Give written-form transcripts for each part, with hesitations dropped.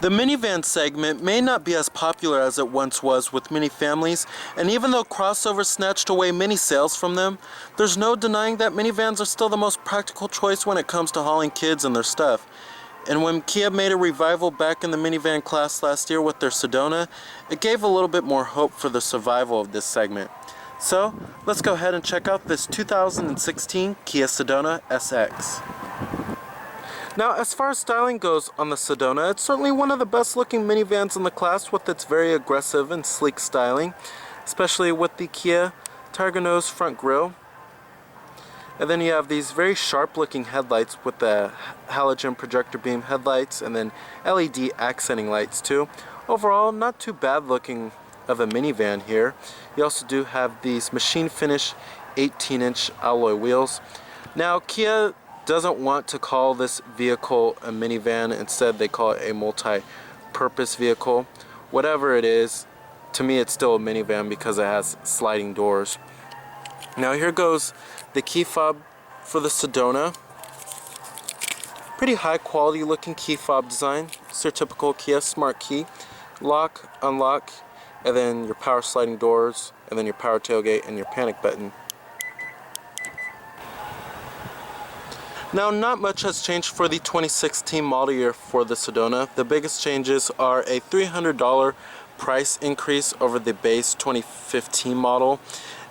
The minivan segment may not be as popular as it once was with many families, and even though crossovers snatched away many sales from them, there's no denying that minivans are still the most practical choice when it comes to hauling kids and their stuff. And when Kia made a revival back in the minivan class last year with their Sedona, it gave a little bit more hope for the survival of this segment. So, let's go ahead and check out this 2016 Kia Sedona SX. Now, as far as styling goes on the Sedona, it's certainly one of the best looking minivans in the class with its very aggressive and sleek styling, especially with the Kia Tiger Nose front grille. And then you have these very sharp looking headlights with the halogen projector beam headlights and then LED accenting lights too. Overall, not too bad looking of a minivan here. You also do have these machine finish 18-inch alloy wheels. Now, Kia doesn't want to call this vehicle a minivan. Instead, they call it a multi-purpose vehicle. Whatever it is, to me it's still a minivan because it has sliding doors. Now here goes the key fob for the Sedona. Pretty high quality looking key fob design. It's your typical Kia smart key. Lock, unlock, and then your power sliding doors, and then your power tailgate and your panic button. Now, not much has changed for the 2016 model year for the Sedona. The biggest changes are a $300 price increase over the base 2015 model.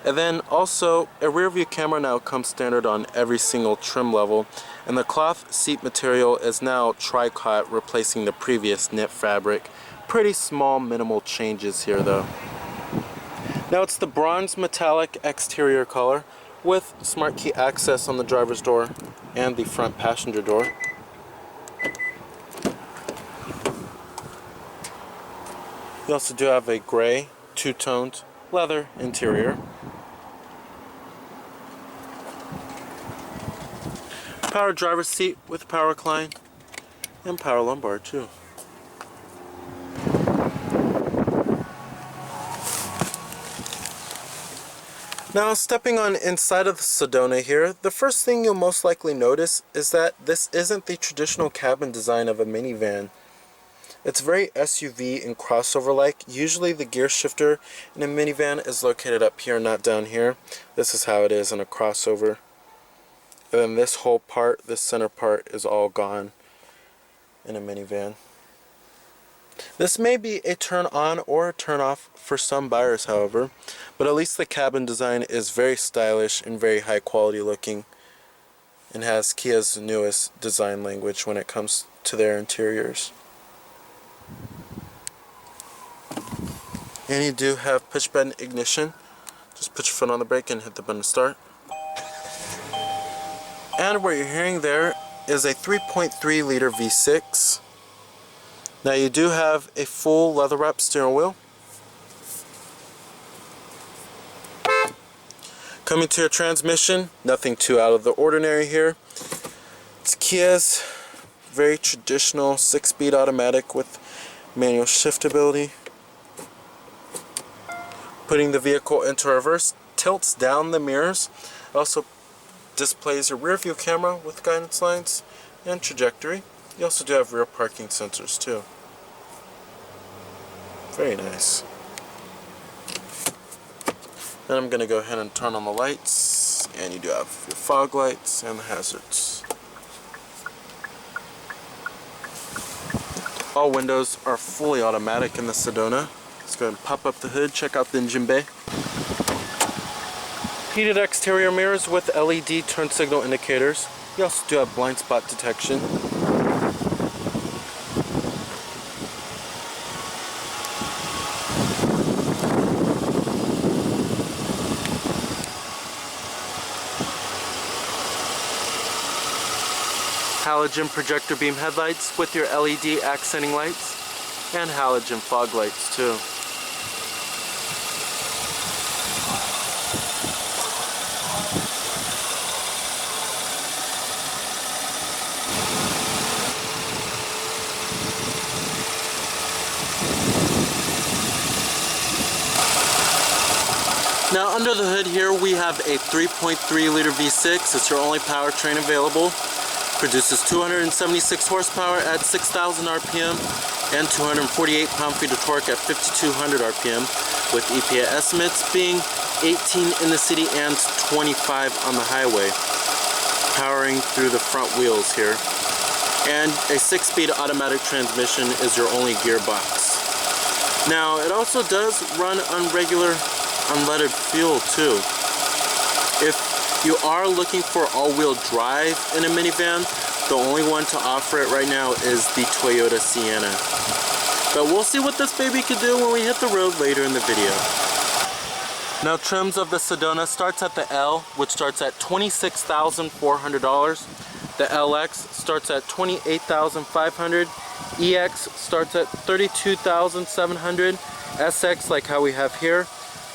And then also, a rear view camera now comes standard on every single trim level. And the cloth seat material is now tri-cot, replacing the previous knit fabric. Pretty small, minimal changes here though. Now it's the bronze metallic exterior color with smart key access on the driver's door and the front passenger door. You also do have a gray, two-toned leather interior. Power driver's seat with power recline and power lumbar too. Now, stepping on inside of the Sedona here, the first thing you'll most likely notice is that this isn't the traditional cabin design of a minivan. It's very SUV and crossover-like. Usually the gear shifter in a minivan is located up here, not down here. This is how it is in a crossover. And then this whole part, this center part, is all gone in a minivan. This may be a turn on or a turn off for some buyers, however, but at least the cabin design is very stylish and very high quality looking and has Kia's newest design language when it comes to their interiors. And you do have push button ignition. Just put your foot on the brake and hit the button to start. And what you're hearing there is a 3.3 liter V6. Now you do have a full leather wrapped steering wheel. Coming to your transmission, nothing too out of the ordinary here. It's Kia's very traditional 6-speed automatic with manual shiftability. Putting the vehicle into reverse tilts down the mirrors. It also displays your rear view camera with guidance lines and trajectory. You also do have rear parking sensors too. Very nice. Then I'm going to go ahead and turn on the lights, and you do have your fog lights and the hazards. All windows are fully automatic in the Sedona. Let's go ahead and pop up the hood, check out the engine bay. Heated exterior mirrors with LED turn signal indicators. You also do have blind spot detection. Halogen projector beam headlights with your LED accenting lights and halogen fog lights too. Now under the hood here we have a 3.3 liter V6. It's your only powertrain available. Produces 276 horsepower at 6,000 RPM and 248 pound-feet of torque at 5,200 RPM, with EPA estimates being 18 in the city and 25 on the highway. Powering through the front wheels here. And a 6-speed automatic transmission is your only gearbox. Now it also does run on regular unleaded fuel too. If you are looking for all-wheel drive in a minivan, the only one to offer it right now is the Toyota Sienna. But we'll see what this baby could do when we hit the road later in the video. Now trims of the Sedona starts at the L, which starts at $26,400. The LX starts at $28,500. EX starts at $32,700. SX, like how we have here,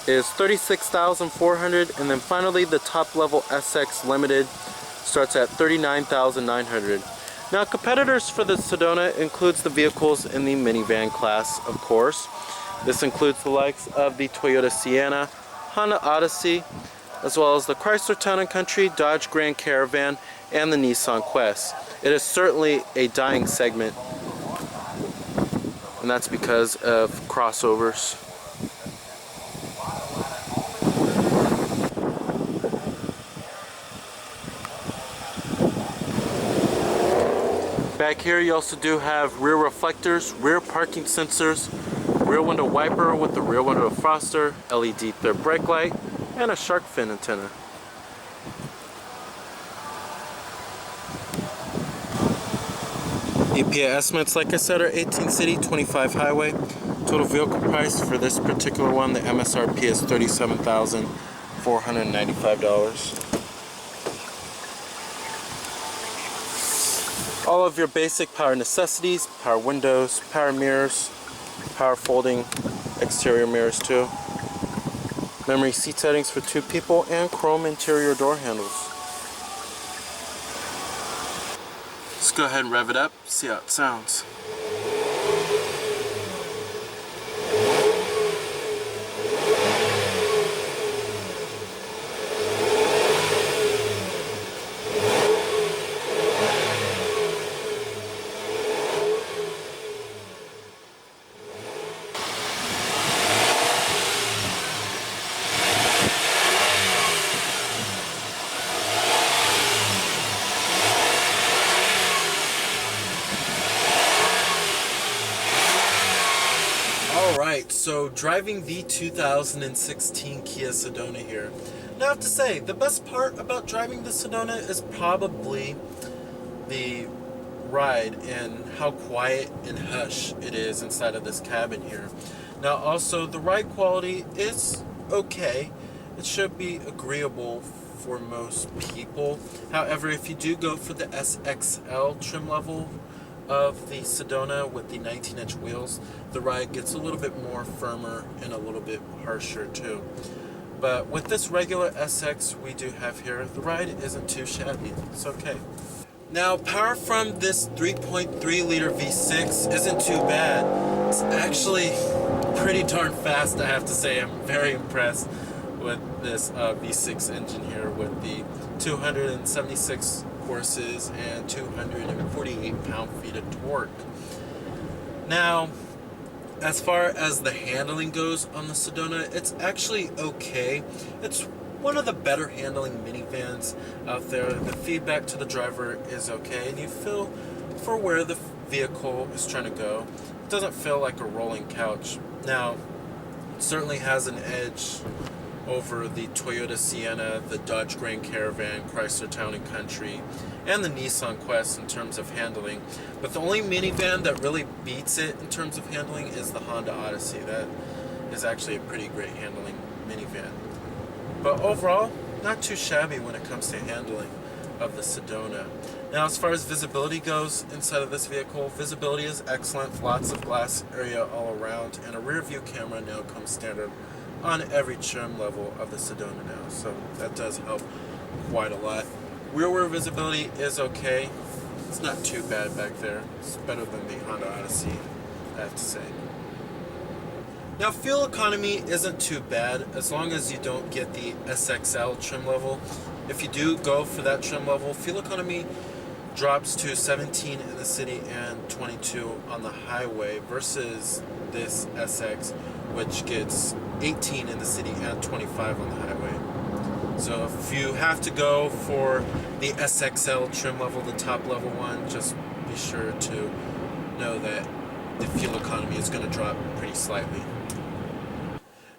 is $36,400, and then finally the top level SX Limited starts at $39,900. Now competitors for the Sedona includes the vehicles in the minivan class, of course. This includes the likes of the Toyota Sienna, Honda Odyssey, as well as the Chrysler Town & Country, Dodge Grand Caravan, and the Nissan Quest. It is certainly a dying segment, and that's because of crossovers. Back here you also do have rear reflectors, rear parking sensors, rear window wiper with the rear window defroster, LED third brake light, and a shark fin antenna. EPA estimates, like I said, are 18 city, 25 highway. Total vehicle price for this particular one, the MSRP is $37,495. All of your basic power necessities, power windows, power mirrors, power folding exterior mirrors too. Memory seat settings for 2 people, and chrome interior door handles. Let's go ahead and rev it up, see how it sounds. Alright, so driving the 2016 Kia Sedona here. Now I have to say, the best part about driving the Sedona is probably the ride and how quiet and hush it is inside of this cabin here. Now also, the ride quality is okay. It should be agreeable for most people. However, if you do go for the SXL trim level of the Sedona with the 19-inch wheels, the ride gets a little bit more firmer and a little bit harsher too. But with this regular SX we do have here, the ride isn't too shabby. It's okay. Now power from this 3.3 liter V6 isn't too bad. It's actually pretty darn fast, I have to say. I'm very impressed with this V6 engine here with the 276 horses and 248 pound-feet of torque. Now, as far as the handling goes on the Sedona, it's actually okay. It's one of the better handling minivans out there. The feedback to the driver is okay, and you feel for where the vehicle is trying to go. It doesn't feel like a rolling couch. Now, it certainly has an edge over the Toyota Sienna, the Dodge Grand Caravan, Chrysler Town & Country, and the Nissan Quest in terms of handling. But the only minivan that really beats it in terms of handling is the Honda Odyssey. That is actually a pretty great handling minivan. But overall, not too shabby when it comes to handling of the Sedona. Now, as far as visibility goes inside of this vehicle, visibility is excellent, lots of glass area all around, and a rear view camera now comes standard on every trim level of the Sedona now, so that does help quite a lot. Rear visibility is okay. It's not too bad back there. It's better than the Honda Odyssey, I have to say. Now fuel economy isn't too bad as long as you don't get the SXL trim level. If you do go for that trim level, fuel economy drops to 17 in the city and 22 on the highway versus this SX, which gets 18 in the city and 25 on the highway. So if you have to go for the SXL trim level, the top level one, just be sure to know that the fuel economy is going to drop pretty slightly.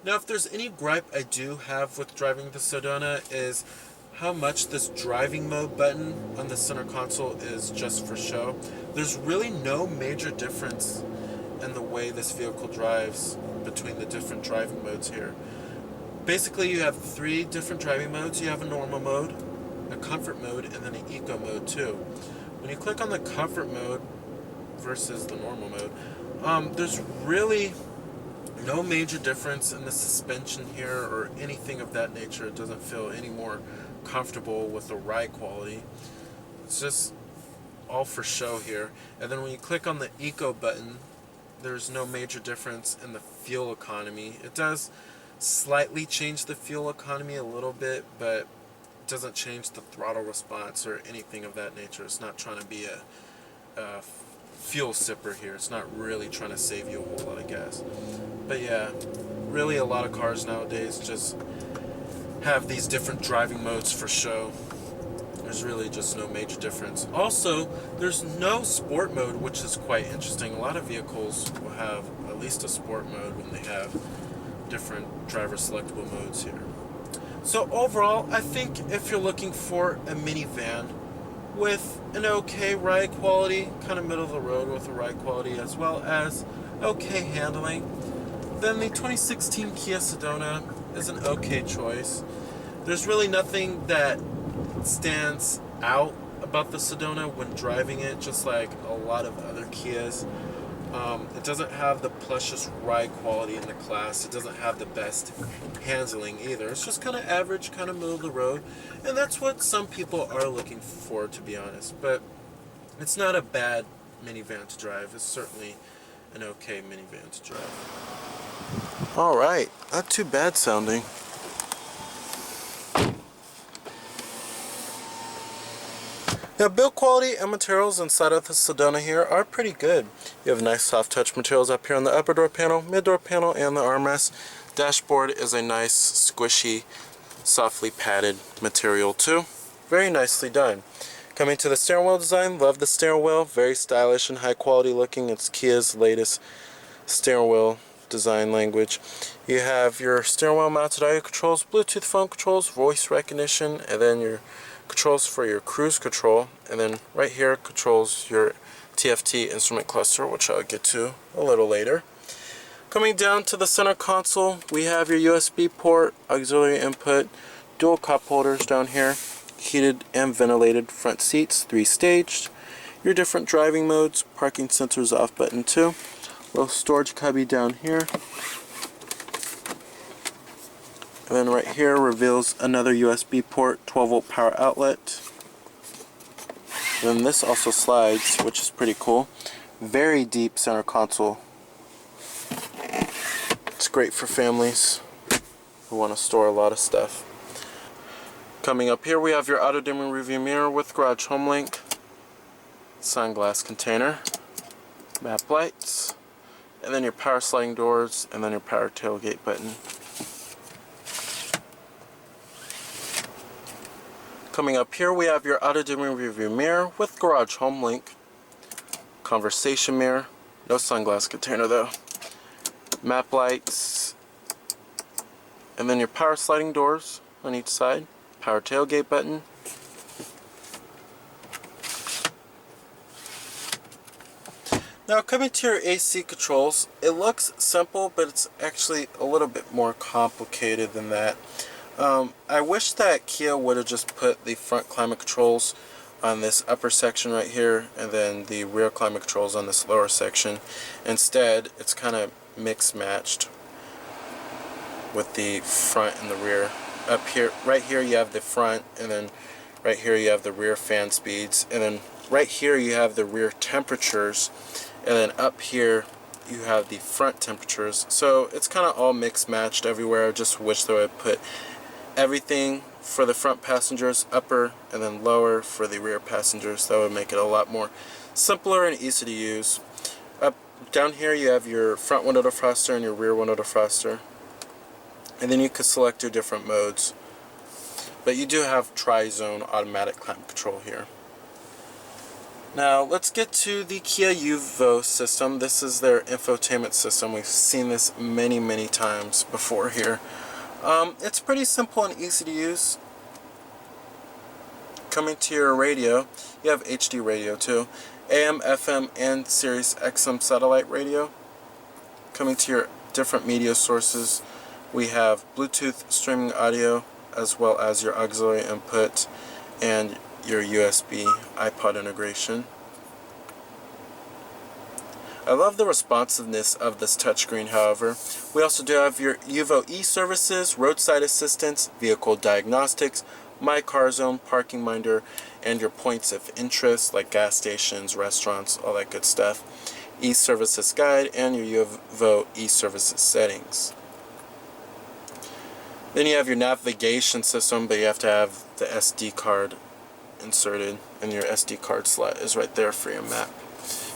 Now, if there's any gripe I do have with driving the Sedona is how much this driving mode button on the center console is just for show. There's really no major difference in the way this vehicle drives between the different driving modes here. Basically, you have 3 different driving modes. You have a normal mode, a comfort mode, and then an eco mode too. When you click on the comfort mode versus the normal mode, there's really no major difference in the suspension here or anything of that nature. It doesn't feel any more comfortable with the ride quality. It's just all for show here. And then when you click on the eco button, there's no major difference in the fuel economy. It does slightly change the fuel economy a little bit, but it doesn't change the throttle response or anything of that nature. It's not trying to be a fuel sipper here. It's not really trying to save you a whole lot of gas. But yeah, really a lot of cars nowadays just have these different driving modes for show. There's really just no major difference. Also, there's no sport mode, which is quite interesting. A lot of vehicles will have at least a sport mode when they have different driver selectable modes here. So overall, I think if you're looking for a minivan with an okay ride quality, kind of middle of the road with a ride quality, as well as okay handling, then the 2016 Kia Sedona is an okay choice. There's really nothing that stands out about the Sedona when driving it, just like a lot of other Kias. It doesn't have the plushest ride quality in the class. It doesn't have the best handling either. It's just kind of average, kind of middle of the road, and that's what some people are looking for, to be honest. But it's not a bad minivan to drive. It's certainly an okay minivan to drive. Alright, not too bad sounding. Now, build quality and materials inside of the Sedona here are pretty good. You have nice soft touch materials up here on the upper door panel, mid door panel, and the armrest. Dashboard is a nice, squishy, softly padded material too. Very nicely done. Coming to the steering wheel design, love the steering wheel. Very stylish and high quality looking. It's Kia's latest steering wheel design language. You have your steering wheel mounted audio controls, Bluetooth phone controls, voice recognition, and then your controls for your cruise control, and then right here controls your TFT instrument cluster, which I'll get to a little later. Coming down to the center console, we have your USB port, auxiliary input, dual cup holders down here, heated and ventilated front seats, 3-staged, your different driving modes, parking sensors off button too, little storage cubby down here. And then right here reveals another USB port, 12-volt power outlet. And then this also slides, which is pretty cool. Very deep center console. It's great for families who want to store a lot of stuff. Coming up here we have your auto dimming rearview mirror with garage home link, sunglass container, map lights, and then your power sliding doors, and then your power tailgate button. Coming up here we have your auto dimming rearview mirror with garage home link, conversation mirror, no sunglass container though, map lights, and then your power sliding doors on each side, power tailgate button, now coming to your AC controls, it looks simple, but it's actually a little bit more complicated than that. I wish that Kia would have just put the front climate controls on this upper section right here, and then the rear climate controls on this lower section. Instead, it's kind of mix matched with the front and the rear. Up here, right here you have the front, and then right here you have the rear fan speeds, and then right here you have the rear temperatures, and then up here you have the front temperatures. So it's kind of all mixed matched everywhere. I just wish they would put everything for the front passengers upper and then lower for the rear passengers. That would make it a lot more simpler and easy to use. Up down here you have your front window defroster and your rear window defroster, and then you could select your different modes. But you do have tri-zone automatic climate control here. Now let's get to the Kia Yuvo system. This is their infotainment system. We've seen this many times before here. It's pretty simple and easy to use. Coming to your radio, you have HD radio too, AM, FM, and Sirius XM satellite radio. Coming to your different media sources, we have Bluetooth streaming audio, as well as your auxiliary input and your USB iPod integration. I love the responsiveness of this touchscreen, however. We also do have your Yuvo e-services, roadside assistance, vehicle diagnostics, My Car Zone, Parking Minder, and your points of interest like gas stations, restaurants, all that good stuff. E-services guide and your Yuvo e-services settings. Then you have your navigation system, but you have to have the SD card inserted, and your SD card slot is right there for your map.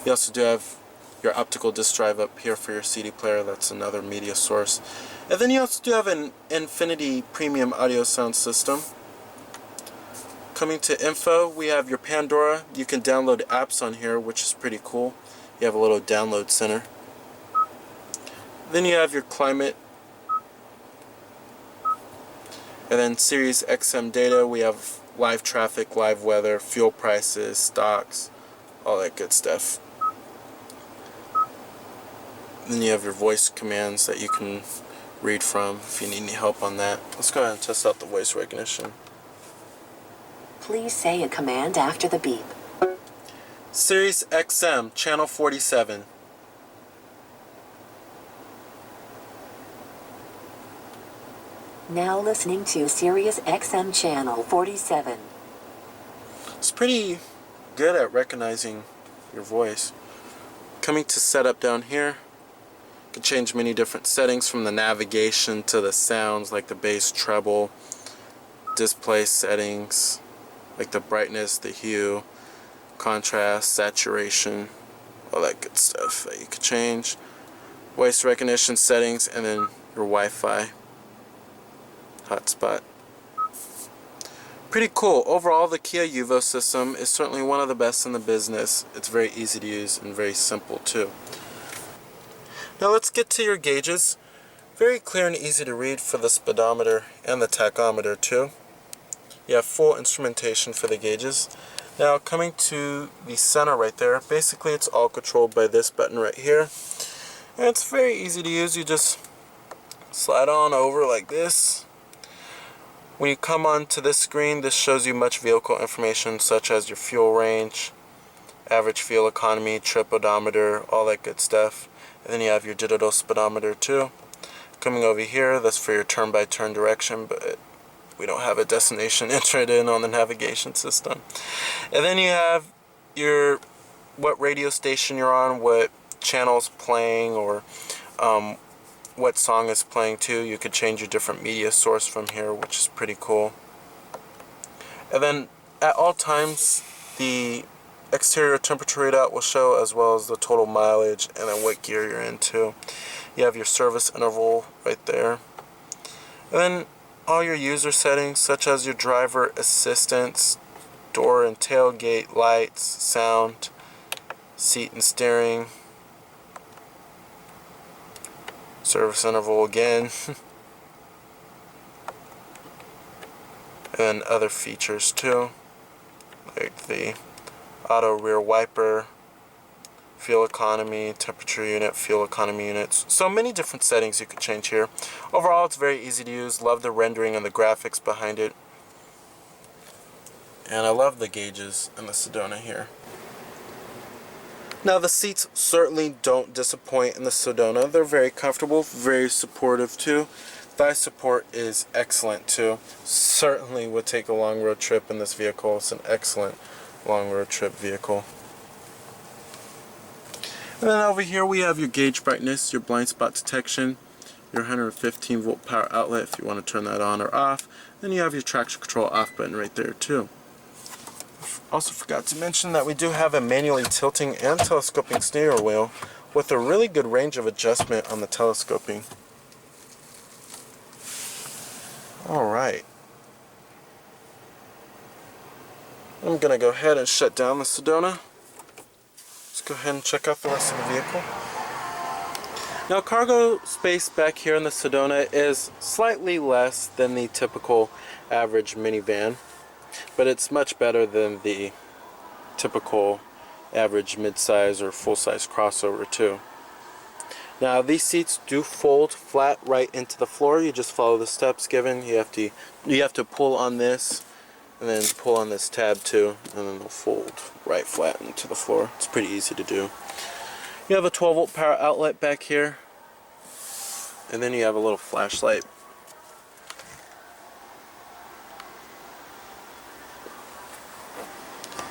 You also do have your optical disc drive up here for your CD player. That's another media source. And then you also do have an Infinity premium audio sound system. Coming to info, we have your Pandora. You can download apps on here, which is pretty cool. You have a little download center. Then you have your climate. And then Sirius XM data. We have live traffic, live weather, fuel prices, stocks, all that good stuff. Then you have your voice commands that you can read from if you need any help on that. Let's go ahead and test out the voice recognition. Please say a command after the beep. Sirius XM, channel 47. Now listening to Sirius XM channel 47. It's pretty good at recognizing your voice. Coming to setup down here, you can change many different settings from the navigation to the sounds like the bass, treble, display settings like the brightness, the hue, contrast, saturation, all that good stuff that you could change. Voice recognition settings, and then your Wi-Fi hotspot. Pretty cool. Overall, the Kia Yuvo system is certainly one of the best in the business. It's very easy to use and very simple too. Now let's get to your gauges. Very clear and easy to read for the speedometer and the tachometer too. You have full instrumentation for the gauges. Now coming to the center right there, basically it's all controlled by this button right here. And it's very easy to use. You just slide on over like this. When you come onto this screen, this shows you much vehicle information such as your fuel range, average fuel economy, trip odometer, all that good stuff. And then you have your digital speedometer too. Coming over here, that's for your turn-by-turn direction, but we don't have a destination entered in on the navigation system. And then you have your what radio station you're on, what channel's playing, or what song is playing too. You could change your different media source from here, which is pretty cool. And then at all times, the exterior temperature readout will show, as well as the total mileage and then what gear you're into. You have your service interval right there. And then all your user settings, such as your driver assistance, door and tailgate lights, sound, seat and steering, service interval again, and other features too, like the auto rear wiper, fuel economy, temperature unit, fuel economy units. So many different settings you could change here. Overall, it's very easy to use. Love the rendering and the graphics behind it. And I love the gauges in the Sedona here. Now the seats certainly don't disappoint in the Sedona. They're very comfortable, very supportive too. Thigh support is excellent too. Certainly would take a long road trip in this vehicle. It's an excellent long road trip vehicle. And then over here we have your gauge brightness, your blind spot detection, your 115 volt power outlet if you want to turn that on or off. Then you have your traction control off button right there too. Also forgot to mention that we do have a manually tilting and telescoping steering wheel with a really good range of adjustment on the telescoping. Alright. I'm going to go ahead and shut down the Sedona. Let's go ahead and check out the rest of the vehicle. Now, cargo space back here in the Sedona is slightly less than the typical average minivan, but it's much better than the typical average midsize or full-size crossover too. Now, these seats do fold flat right into the floor. You just follow the steps given. You have to pull on this and then pull on this tab too, and then they'll fold right flat into the floor. It's pretty easy to do. You have a 12 volt power outlet back here, and then you have a little flashlight.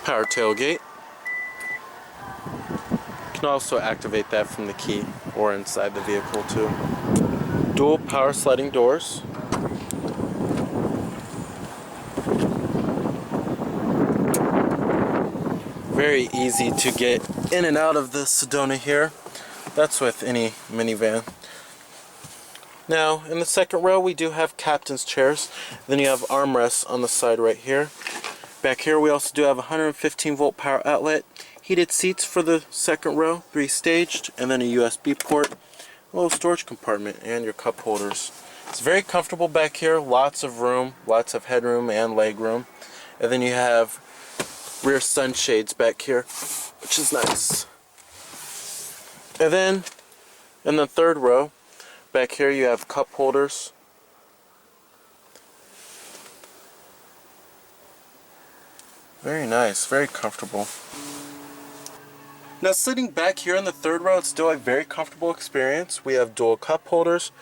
Power tailgate. You can also activate that from the key or inside the vehicle too. Dual power sliding doors. Very easy to get in and out of the Sedona here. That's with any minivan. Now, in the second row, we do have captain's chairs. Then you have armrests on the side right here. Back here, we also do have a 115 volt power outlet, heated seats for the second row, 3-staged, and then a USB port, a little storage compartment, and your cup holders. It's very comfortable back here, lots of room, lots of headroom and leg room. And then you have rear sunshades back here, which is nice. And then in the third row, back here you have cup holders. Very nice, very comfortable. Now, sitting back here in the third row, it's still a very comfortable experience. We have dual cup holders,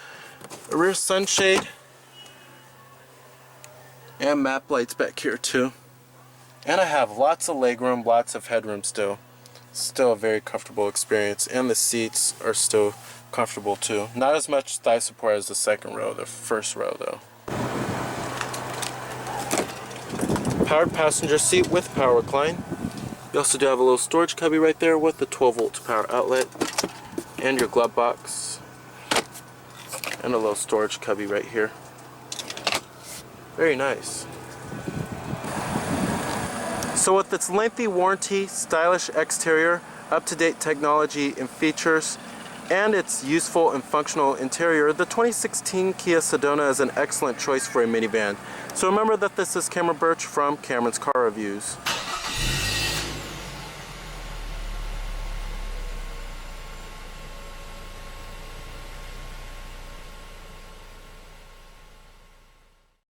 a rear sunshade, and map lights back here too. And I have lots of legroom, lots of headroom still. Still a very comfortable experience, and the seats are still comfortable too. Not as much thigh support as the second row, the first row though. Powered passenger seat with power recline. You also do have a little storage cubby right there with the 12 volt power outlet, and your glove box, and a little storage cubby right here. Very nice. So with its lengthy warranty, stylish exterior, up-to-date technology and features, and its useful and functional interior, the 2016 Kia Sedona is an excellent choice for a minivan. So remember that this is Cameron Birch from Cameron's Car Reviews.